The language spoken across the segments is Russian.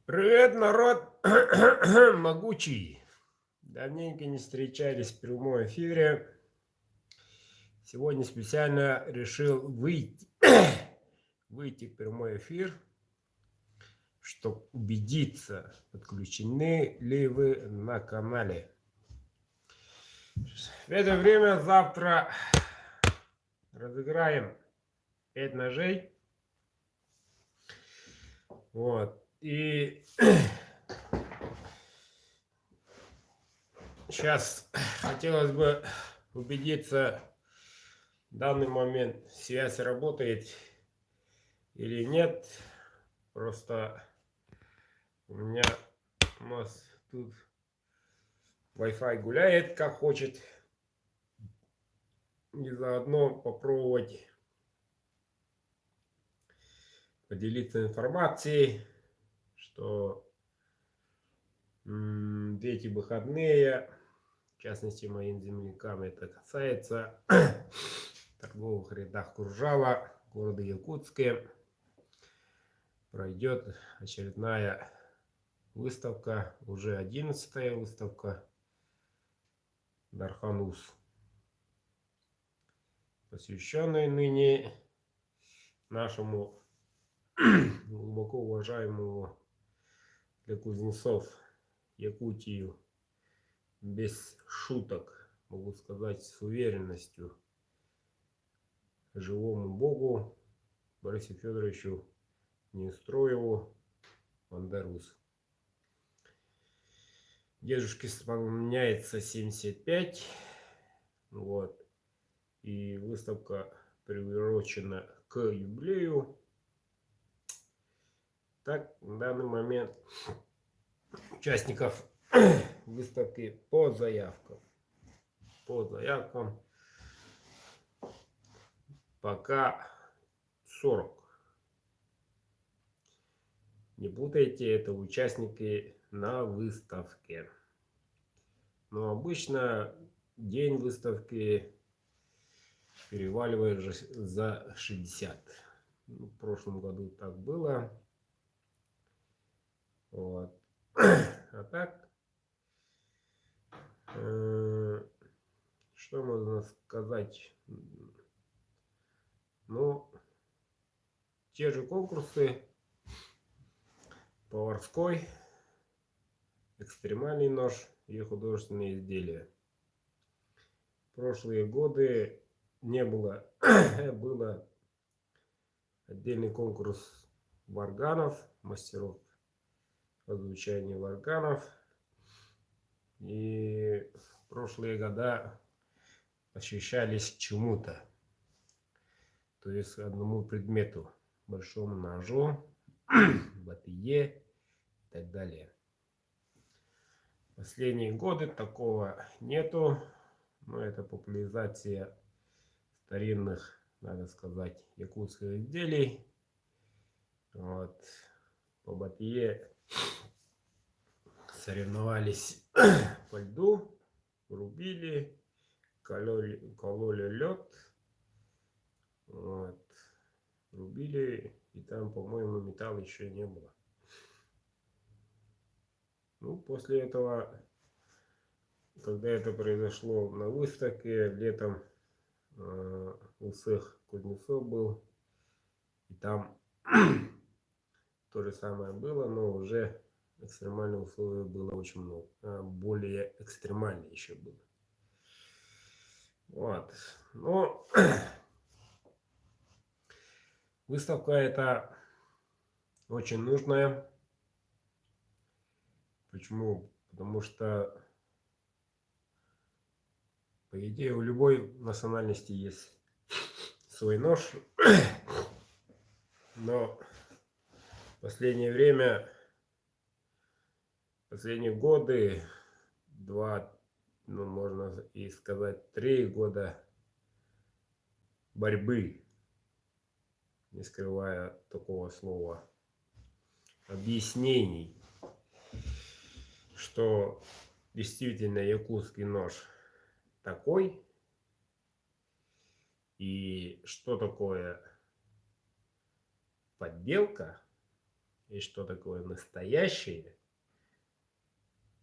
Привет, народ могучий. Давненько не встречались в прямом эфире. Сегодня специально решил выйти в прямой эфир, чтобы убедиться, подключены ли вы на канале. В это время завтра разыграем 5 ножей. Вот. И сейчас хотелось бы убедиться, в данный момент связь работает или нет. Просто у нас тут Wi-Fi гуляет как хочет. И заодно попробовать поделиться информацией, что эти выходные, в частности моим землякам это касается, в торговых рядах Куржава, города Якутске, пройдет очередная выставка, уже 11-я выставка Дарханус, посвященная ныне нашему глубоко уважаемому для кузнецов Якутию, без шуток, могу сказать с уверенностью, живому богу Борису Федоровичу Неустроеву Мандарус. Дедушке исполняется 75. Вот. И выставка приурочена к юбилею. Так, в данный момент участников выставки по заявкам. Пока 40. Не путайте, это участники на выставке. Но обычно день выставки переваливает за 60. В прошлом году так было. Вот. А так, что можно сказать? Ну, те же конкурсы: поварской, экстремальный нож и художественные изделия. В прошлые годы не было, было отдельный конкурс варганов, мастеров озвучания варганов. И в прошлые года посвящались чему-то, то есть одному предмету, большому ножу, батие и так далее. Последние годы такого нету, но это популяризация старинных, надо сказать, якутских изделий. Вот. По батие соревновались по льду, рубили, кололи лед, вот, рубили, и там, по-моему, металла еще не было. Ну, после этого, когда это произошло на выставке, летом у всех кузнецов был, и там то же самое было, но уже экстремальных условий было очень много, более экстремальные еще было. Вот. Но выставка эта очень нужная. Почему? Потому что, по идее, у любой национальности есть свой нож. Но в последнее время, последние годы, можно и сказать 3 года борьбы, не скрывая такого слова, объяснений, что действительно якутский нож такой, и что такое подделка, и что такое настоящее,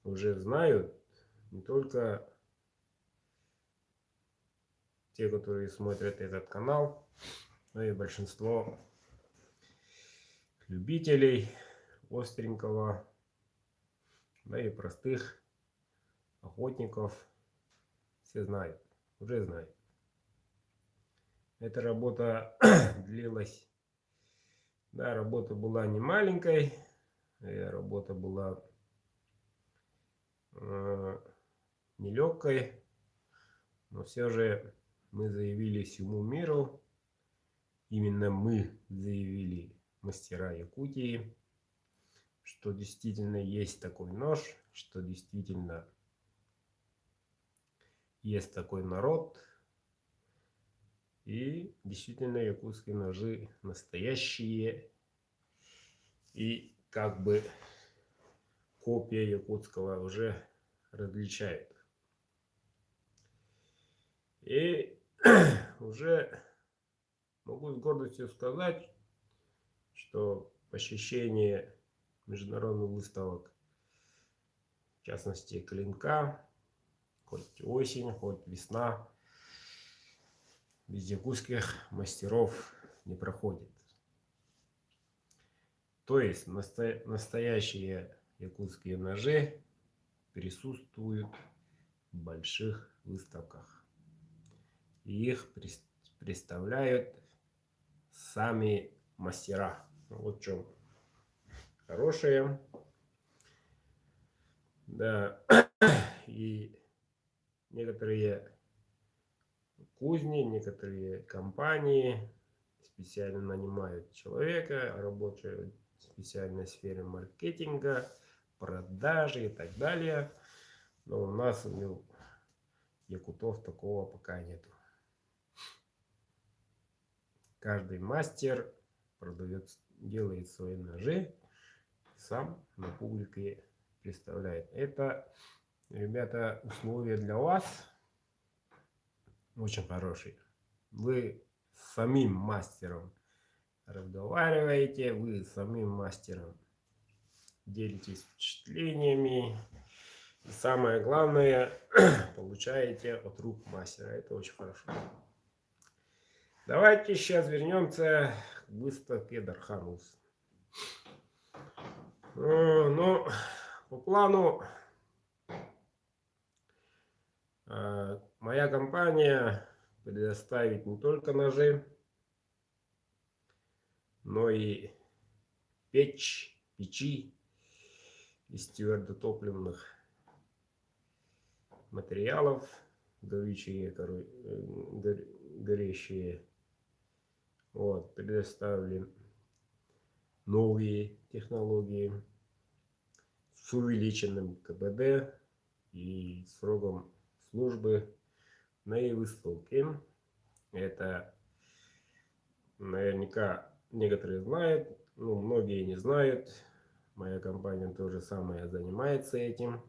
уже знают не только те, которые смотрят этот канал, но и большинство любителей остренького, да и простых охотников. Все знают, уже знают. Эта работа длилась, да, работа была не маленькой, работа была нелегкой, но все же мы заявили всему миру, именно мы заявили, мастера Якутии, что действительно есть такой нож, что действительно есть такой народ, и действительно якутские ножи настоящие, и как бы копия якутского уже различает. И уже могу с гордостью сказать, что посещение международных выставок, в частности клинка, хоть осень, хоть весна, без якутских мастеров не проходит. То есть настоящие якутские ножи присутствуют в больших выставках. И их представляют сами мастера. Вот в чем хорошее. Да. И некоторые кузни, некоторые компании специально нанимают человека, работает в специальной сфере маркетинга, продажи и так далее. Но у нас, якутов, такого пока нету. Каждый мастер продает, делает свои ножи, сам на публике представляет. Это, ребята, условия для вас очень хорошие. Вы с самим мастером разговариваете, вы с самим мастером делитесь впечатлениями. И самое главное, получаете от рук мастера. Это очень хорошо. Давайте сейчас вернемся к выставке Дархан Ус. Ну, по плану моя компания предоставит не только ножи, но и печи из твердотопливных материалов, горючие, горящие. Вот, предоставили новые технологии с увеличенным КПД и сроком службы на выставке. Это наверняка некоторые знают, но многие не знают. Моя компания тоже самое занимается этим.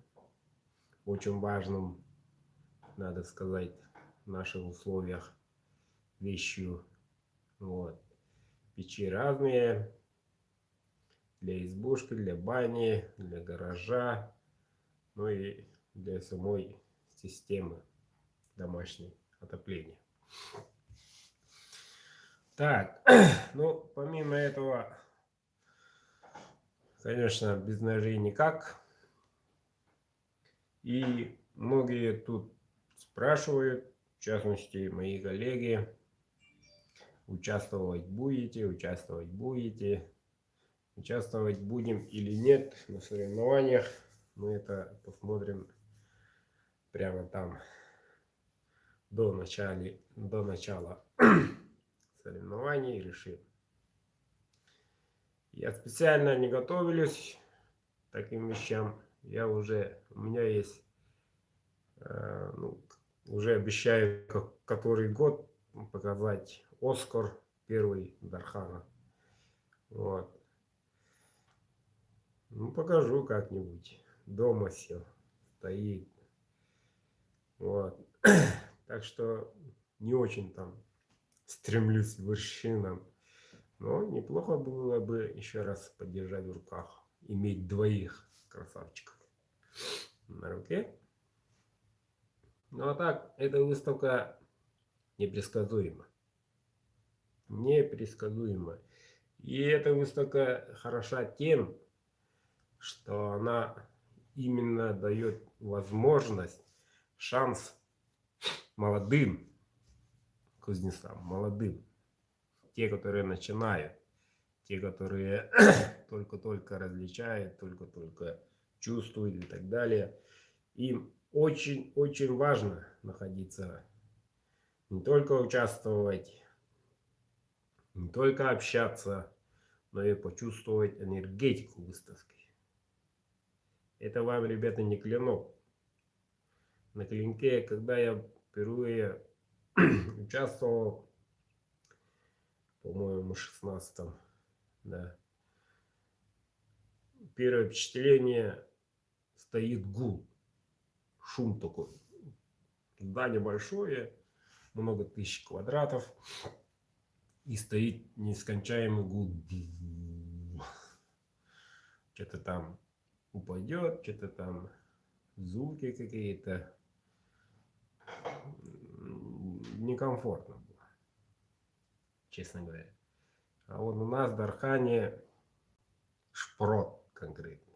Очень важным, надо сказать, в наших условиях вещью. Вот. Печи разные. Для избушки, для бани, для гаража. Ну и для самой системы домашней отопления. Так, ну, помимо этого, конечно, без ножей никак. И многие тут спрашивают, в частности, мои коллеги, участвовать будете, участвовать будем или нет на соревнованиях. Мы это посмотрим прямо там до начала соревнований решим. Я специально не готовлюсь к таким вещам. У меня есть, уже обещаю который год показать Оскар первый Дархана. Вот. Ну, покажу как-нибудь. Дома все стоит. Вот. Так что не очень там стремлюсь к вершинам. Но неплохо было бы еще раз подержать в руках. Иметь двоих красавчиков на руке. Ну а так, эта выставка непредсказуема. Непредсказуема. И эта выставка хороша тем, что она именно дает возможность, шанс молодым кузнецам, молодым, те, которые начинают, те, которые только-только различают, только-только чувствуют и так далее. Им очень-очень важно находиться, не только участвовать, не только общаться, но и почувствовать энергетику выставки. Это вам, ребята, не клинок. На клинке, когда я впервые участвовал, по-моему, в 16-м, да, первое впечатление: стоит гул, шум такой. Здание большое, много тысяч квадратов, и стоит нескончаемый гул. Что-то там упадет, что-то там звуки какие-то. Некомфортно было, честно говоря. А вот у нас в Дархане шпрот конкретно.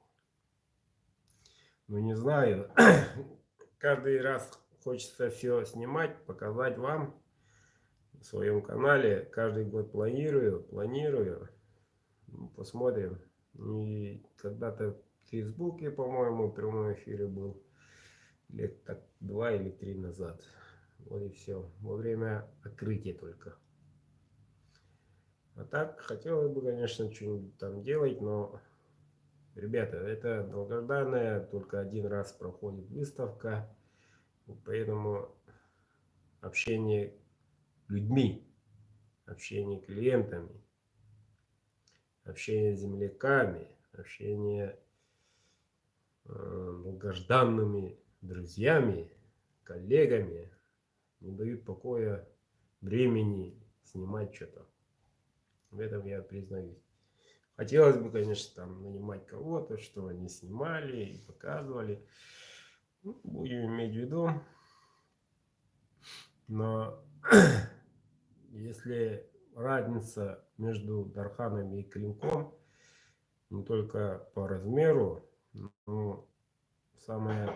Ну не знаю, каждый раз хочется все снимать, показать вам в своем канале. Каждый год планирую. Посмотрим. И когда-то в Фейсбуке, по-моему, в прямом эфире был лет так 2 или 3 назад. Вот и все. Во время открытия только. А так, хотелось бы, конечно, что-нибудь там делать, но, ребята, это долгожданная, только один раз проходит выставка, поэтому общение людьми, общение клиентами, общение с земляками, общение долгожданными друзьями, коллегами не дают покоя времени снимать что-то. В этом я признаюсь. Хотелось бы, конечно, там нанимать кого-то, что они снимали и показывали. Ну, будем иметь в виду. Но если разница между Дарханом и Клинком не только по размеру, но самое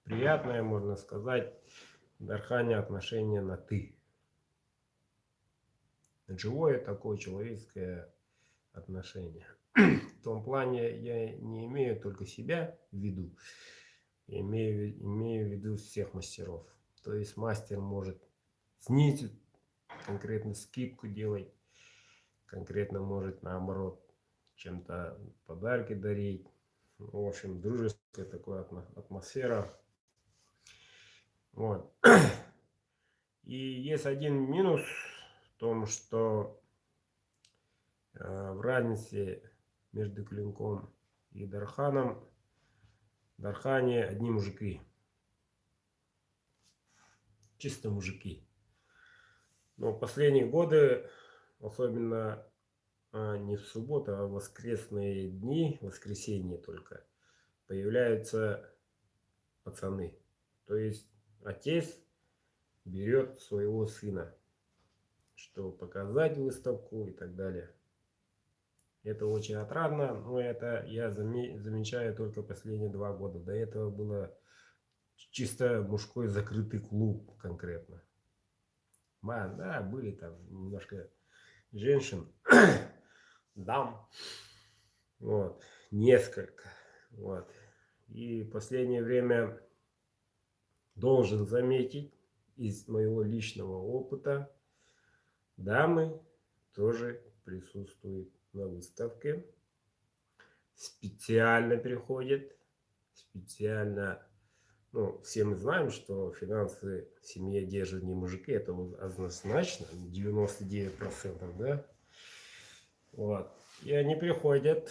приятное, можно сказать, в Дархане отношение на «ты». Живое такое человеческое отношение. В том плане я не имею только себя в виду, я имею в виду всех мастеров. То есть мастер может снизить, конкретно скидку делать, конкретно может наоборот чем-то подарки дарить. В общем, дружеская такая атмосфера. Вот. И есть один минус в том, что в разнице между Клинком и Дарханом, в Дархане одни мужики. Чисто мужики. Но в последние годы, особенно не в субботу, а в воскресные дни, воскресенье только, появляются пацаны. То есть отец берет своего сына, чтобы показать выставку и так далее. Это очень отрадно, но это я замечаю только последние 2 года. До этого было чисто мужской закрытый клуб конкретно. Да, были там немножко женщин, дам, вот, несколько, вот. И в последнее время должен заметить из моего личного опыта, дамы тоже присутствуют на выставке, специально приходят, специально. Ну, все мы знаем, что финансы в семье держат не мужики, это однозначно, 99%, да? Вот. И они приходят,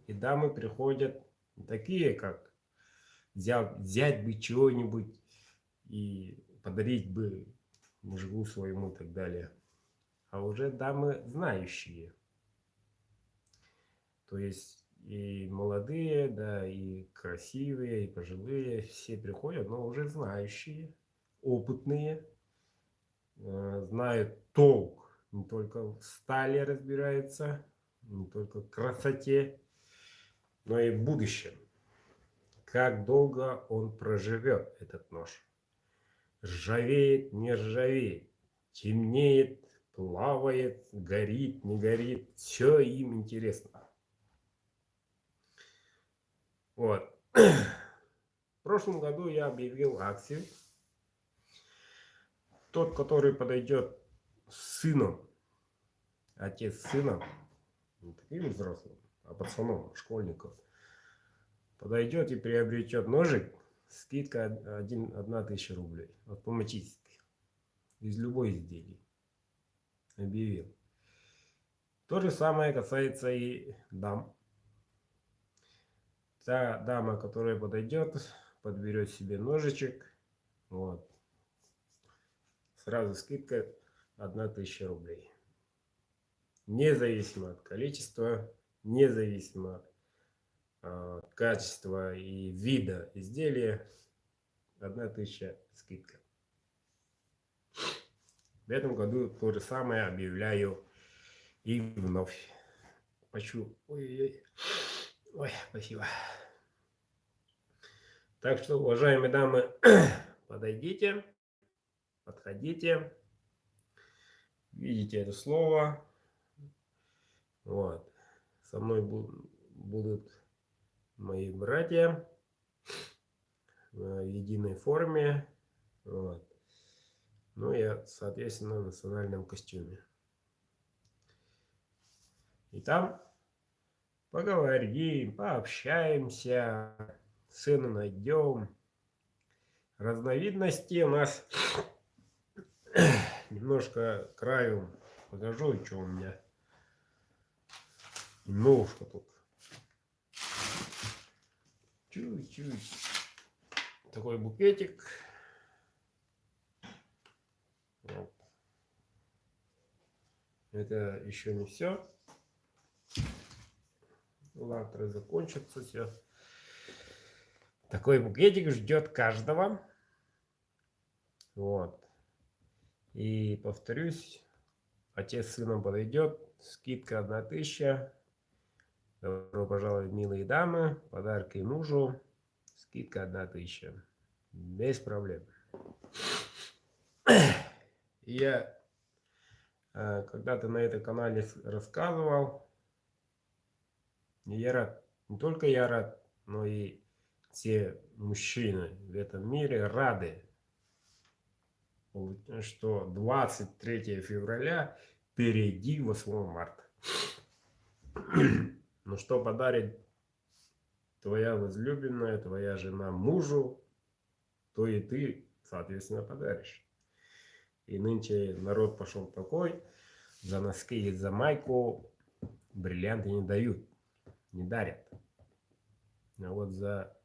и дамы приходят такие, как взять бы чего-нибудь и подарить бы мужику своему и так далее. а уже дамы знающие. То есть и молодые, да, и красивые, и пожилые, все приходят, но уже знающие, опытные, знают толк, не только в стали разбираются, не только в красоте, но и в будущем. Как долго он проживет, этот нож. Ржавеет, не ржавеет, темнеет, плавает, горит, не горит. Все им интересно. Вот. В прошлом году я объявил акцию. Тот, который подойдет с сыном, отец с сыном, не таким взрослым, а пацаном, школьником, подойдет и приобретет ножик, скидка 1000 рублей. Автоматически. Из любой изделия. Объявил. То же самое касается и дам. Та дама, которая подойдет, подберет себе ножичек, вот, сразу скидка 1000 рублей. Независимо от количества, независимо от качества и вида изделия, 1000 скидка. В этом году то же самое объявляю и вновь. Хочу. Ой-ой-ой. Ой, спасибо. Так что, уважаемые дамы, подойдите, подходите. Видите это слово. Вот. Со мной будут мои братья в единой форме. Вот. Ну, я, соответственно, в национальном костюме. И там поговорим, пообщаемся, цену найдем. Разновидностей у нас немножко краю покажу, что у меня. Немножко тут. Чуть-чуть. Такой букетик. Вот. Это еще не все. Завтра закончится все. Такой букетик ждет каждого. Вот. И повторюсь, отец с сыном подойдет. Скидка 1000. Добро пожаловать, милые дамы. Подарки мужу. Скидка 1000. Без проблем. Я когда-то на этом канале рассказывал. И я рад. Не только я рад, но и все мужчины в этом мире рады, что 23 февраля впереди 8 марта. Ну что подарит твоя возлюбленная, твоя жена мужу, то и ты, соответственно, подаришь. И нынче народ пошел такой, за носки и за майку бриллианты не дают, не дарят. А вот за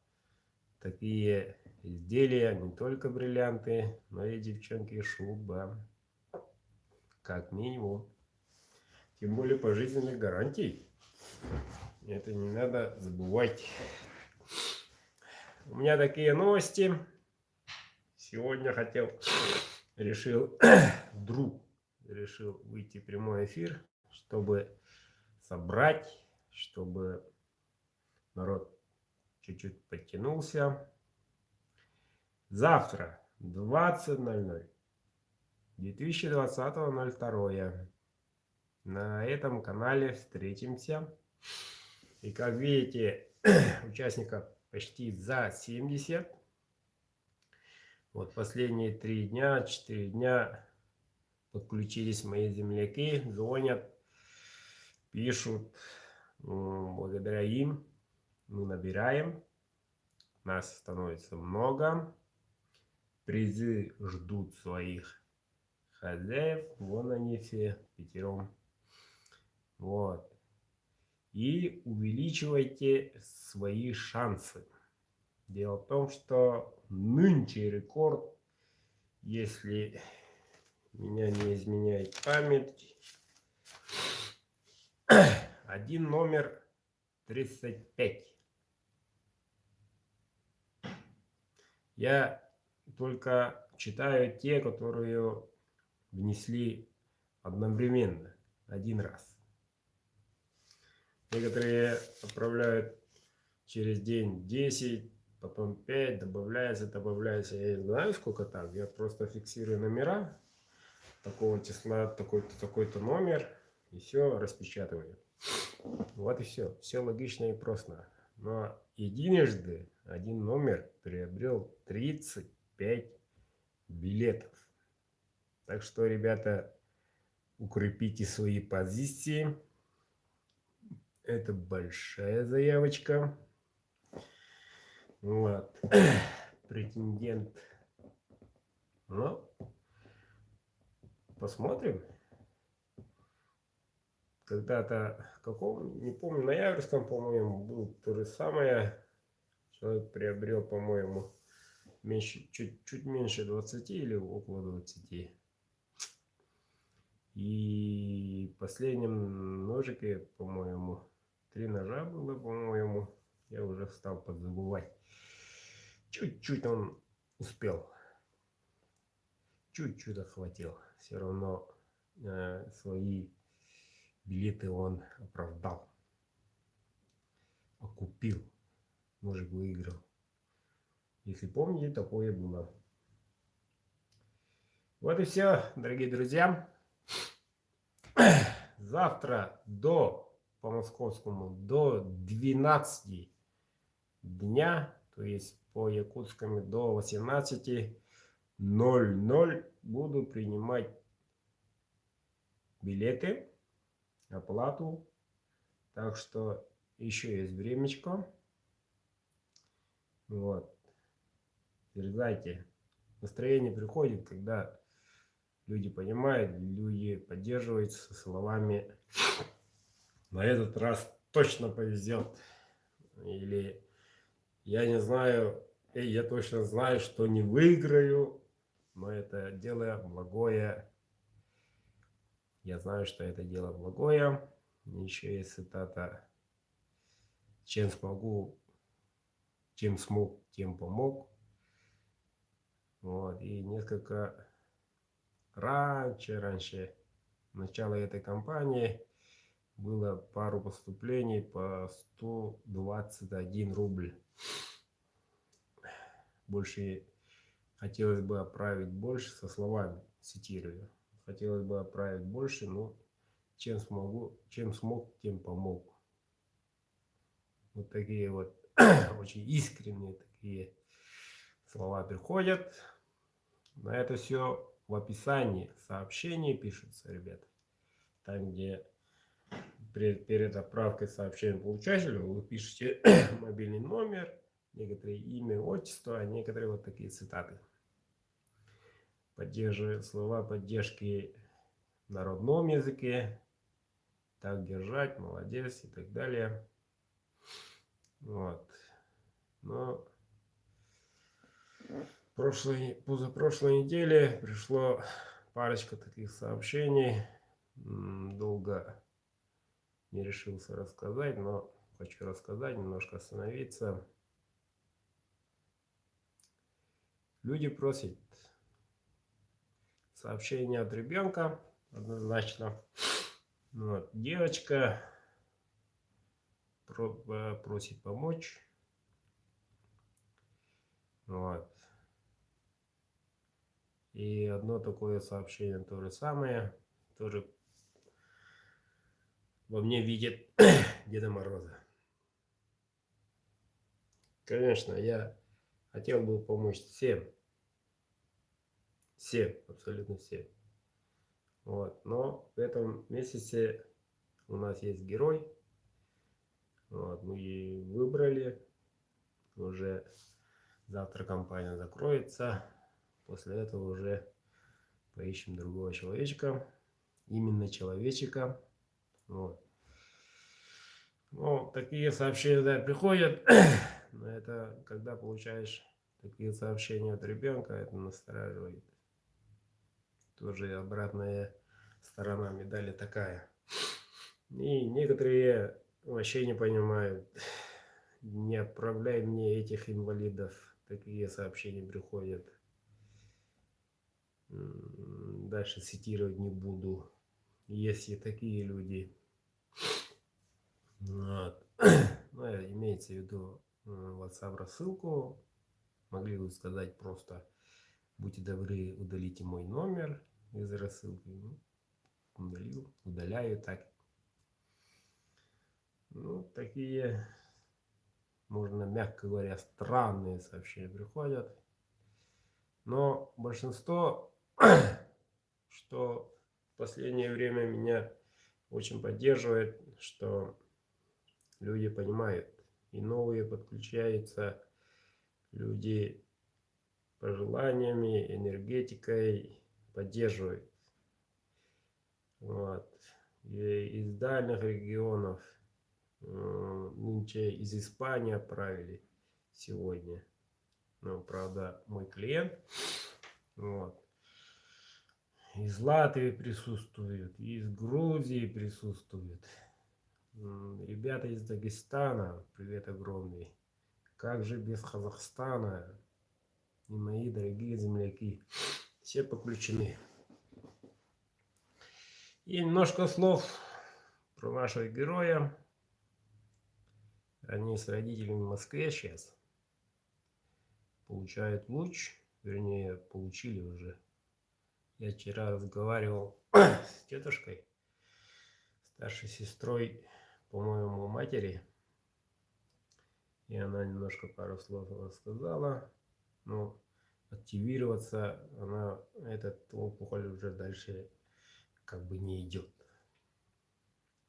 такие изделия не только бриллианты, но и девчонки шуба. Как минимум. Тем более пожизненных гарантий. Это не надо забывать. У меня такие новости. Сегодня вдруг решил выйти в прямой эфир, чтобы собрать, чтобы народ чуть-чуть подтянулся. Завтра 20:00. 2020.02. На этом канале встретимся. И как видите, участников почти за 70. Вот последние 3 дня, 4 дня подключились мои земляки, звонят, пишут. Благодаря им мы набираем. Нас становится много. Призы ждут своих хозяев. Вон они все, 5. Вот. И увеличивайте свои шансы. Дело в том, что нынче рекорд, если меня не изменяет память. Один номер 35. Я только читаю те, которые внесли одновременно, один раз. Некоторые отправляют через день 10, потом 5, добавляется. Я не знаю, сколько так. Я просто фиксирую номера такого числа, такой-то, такой-то номер, и все распечатываю. Вот и все. Все логично и просто. Но единожды один номер приобрел 35 билетов. Так что, ребята, укрепите свои позиции. Это большая заявочка. Вот. Претендент. Ну, посмотрим. Когда-то, каком, не помню, ноябрьском, по-моему, был то же самое. Человек приобрел, по-моему, чуть меньше 20 или около 20. И в последнем ножике, по-моему, 3 ножа было, по-моему. Я уже стал подзабывать. Чуть-чуть он успел. Чуть-чуть охватил. Все равно свои билеты он оправдал. Окупил. Ножик выиграл. Если помните, такое было. Вот и все, дорогие друзья. Завтра по московскому до 12 дня, то есть по якутскому до 18:00 буду принимать билеты, оплату. Так что еще есть времечко. Вот. Дерзайте. Настроение приходит, когда люди понимают, люди поддерживают со словами: на этот раз точно повезет. Или я не знаю, я точно знаю, что не выиграю, но это дело благое. Я знаю, что это дело благое. Еще есть цитата: чем смог, тем помог. Вот. И несколько раньше начала этой кампании было пару поступлений по 121 рубль. Больше хотелось бы отправить больше, со словами цитирую. Хотелось бы отправить больше, но чем смог, тем помог. Вот такие вот очень искренние такие слова приходят. На это все в описании сообщений пишется, ребята. Там, где перед отправкой сообщения получателю вы пишете мобильный номер, некоторые имя, отчество, а некоторые вот такие цитаты. Поддерживаю слова поддержки на родном языке. Так держать, молодец и так далее. Вот. Но позапрошлой неделе пришло парочка таких сообщений. Долго не решился рассказать, но хочу рассказать, немножко остановиться. Люди просят сообщение от ребенка, однозначно. Вот. Девочка просит помочь. Вот. И одно такое сообщение то же самое. Тоже во мне видит Деда Мороза. Конечно, я хотел бы помочь всем. Всем, абсолютно всем. Вот. Но в этом месяце у нас есть герой. Вот. Мы выбрали. Уже завтра компания закроется. После этого уже поищем другого человечка. Именно человечка. Вот. Ну, такие сообщения, да, приходят. Но это когда получаешь такие сообщения от ребенка, это настораживает. тоже обратная сторона медали такая. И некоторые вообще не понимают. Не отправляй мне этих инвалидов. Такие сообщения приходят. Дальше цитировать не буду. Есть и такие люди. Вот. Ну, имеется в виду WhatsApp рассылку. Могли бы сказать просто: будьте добры, удалите мой номер из рассылки. Ну, удалил, удаляю так. Ну, такие, можно мягко говоря, странные сообщения приходят. Но большинство, что в последнее время меня очень поддерживает, что люди понимают, и новые подключаются, люди пожеланиями, энергетикой поддерживают. Вот. И из дальних регионов, нынче из Испании отправили сегодня. Ну, правда, мой клиент. Вот. Из Латвии присутствуют, из Грузии присутствуют. Ребята из Дагестана, привет огромный. Как же без Казахстана? И мои дорогие земляки, все подключены. И немножко слов про нашего героя. Они с родителями в Москве сейчас получают луч, вернее, получили уже. Я вчера разговаривал с тетушкой, старшей сестрой, по-моему, матери. И она немножко пару слов рассказала. Но активироваться она, этот опухоль уже дальше как бы не идет.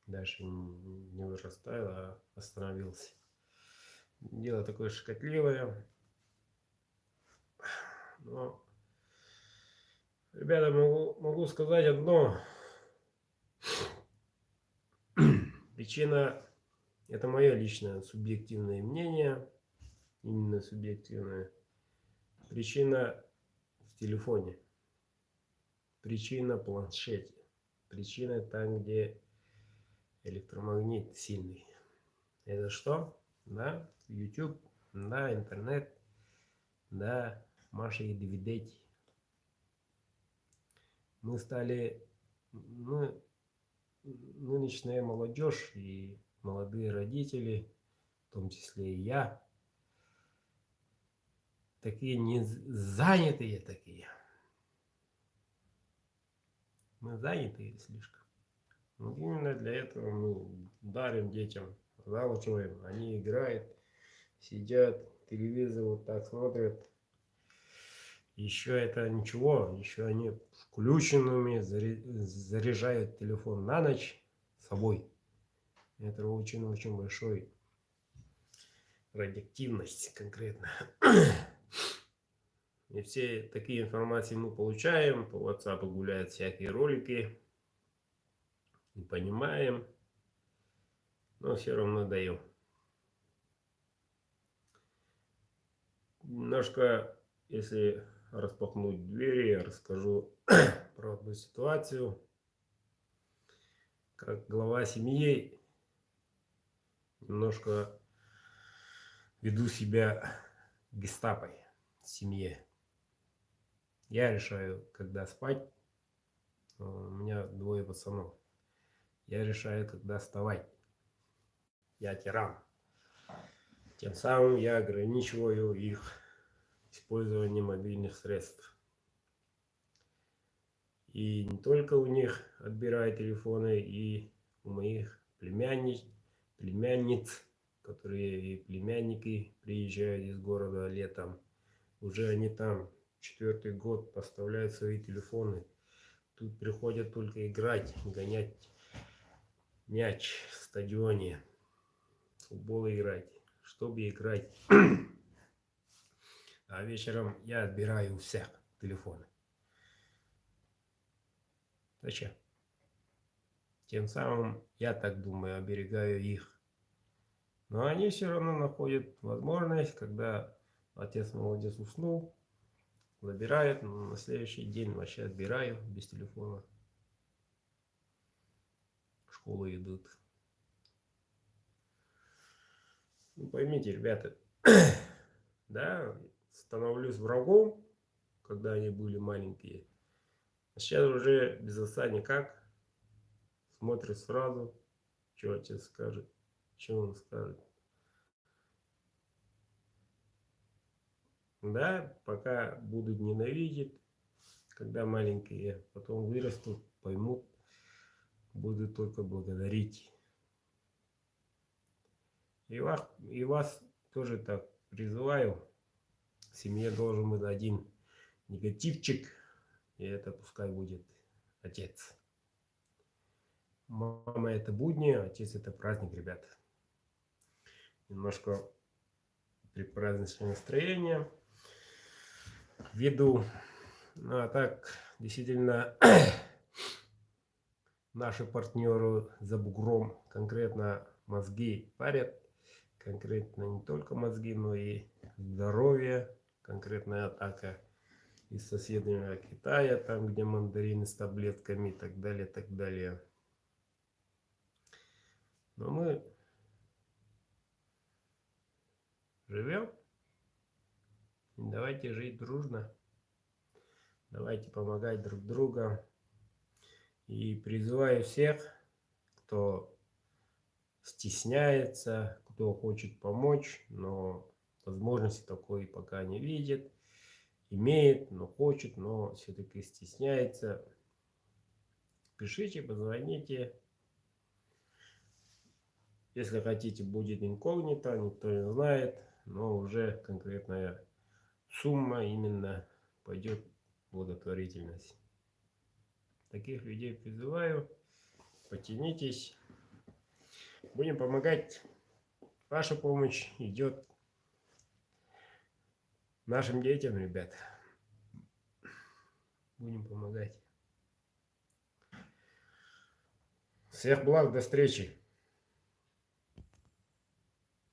Дальше не вырастает, а остановился. Дело такое щекотливое. Но, ребята, могу сказать одно. Причина, это мое личное субъективное мнение, именно субъективное. Причина в телефоне, причина в планшете, причина там, где электромагнит сильный. Это что? Да, YouTube, да, интернет, да, Маша и Давидеть. Мы стали, ну, нынешняя молодежь и молодые родители, в том числе и я, такие не занятые такие. Мы занятые слишком. Вот именно для этого мы дарим детям, заучиваем. Они играют, сидят, телевизор вот так смотрят. Еще это ничего, еще они включенными заряжают телефон на ночь с собой. Это очень-очень большой радиоактивность конкретно. И все такие информации мы получаем, по WhatsApp гуляют всякие ролики, не понимаем, но все равно даем. Немножко, если распахнуть двери, я расскажу про одну ситуацию. Как глава семьи немножко веду себя гестапой в семье. Я решаю, когда спать. У меня двое пацанов. Я решаю, когда вставать. Я тиран. Тем самым я ограничиваю их использование мобильных средств. И не только у них отбираю телефоны, и у моих племянниц, которые и племянники приезжают из города летом. Уже они там 4-й год поставляют свои телефоны. Тут приходят только играть, гонять мяч в стадионе, футбол играть, чтобы играть. А вечером я отбираю у всех телефоны. Зачем? Тем самым, я так думаю, оберегаю их. Но они все равно находят возможность, когда отец молодец уснул, забирают, но на следующий день вообще отбираю без телефона. В школу идут. Ну, поймите, ребята, да, становлюсь врагом, когда они были маленькие. А сейчас уже без отца никак. Смотрит сразу, что отец скажет, что он скажет. Да, пока будут ненавидеть, когда маленькие, потом вырастут, поймут, будут только благодарить. И вас тоже так призываю. В семье должен быть один негативчик, и это пускай будет отец. Мама это будни, отец это праздник, ребята. Немножко предпраздничное настроение ввиду. Ну а так, действительно, наши партнеры за бугром конкретно мозги парят. Конкретно не только мозги, но и здоровье. Конкретная атака из соседнего Китая, там где мандарины с таблетками и так далее, так далее. Но мы живем. Давайте жить дружно. Давайте помогать друг другу. И призываю всех, кто стесняется, кто хочет помочь, но возможности такой пока не видит, имеет, но хочет, но все-таки стесняется. Пишите, позвоните. Если хотите, будет инкогнито, никто не знает, но уже конкретная сумма именно пойдет в благотворительность. Таких людей призываю, потянитесь, будем помогать. Ваша помощь идет нашим детям, ребят. Будем помогать. Всех благ, до встречи.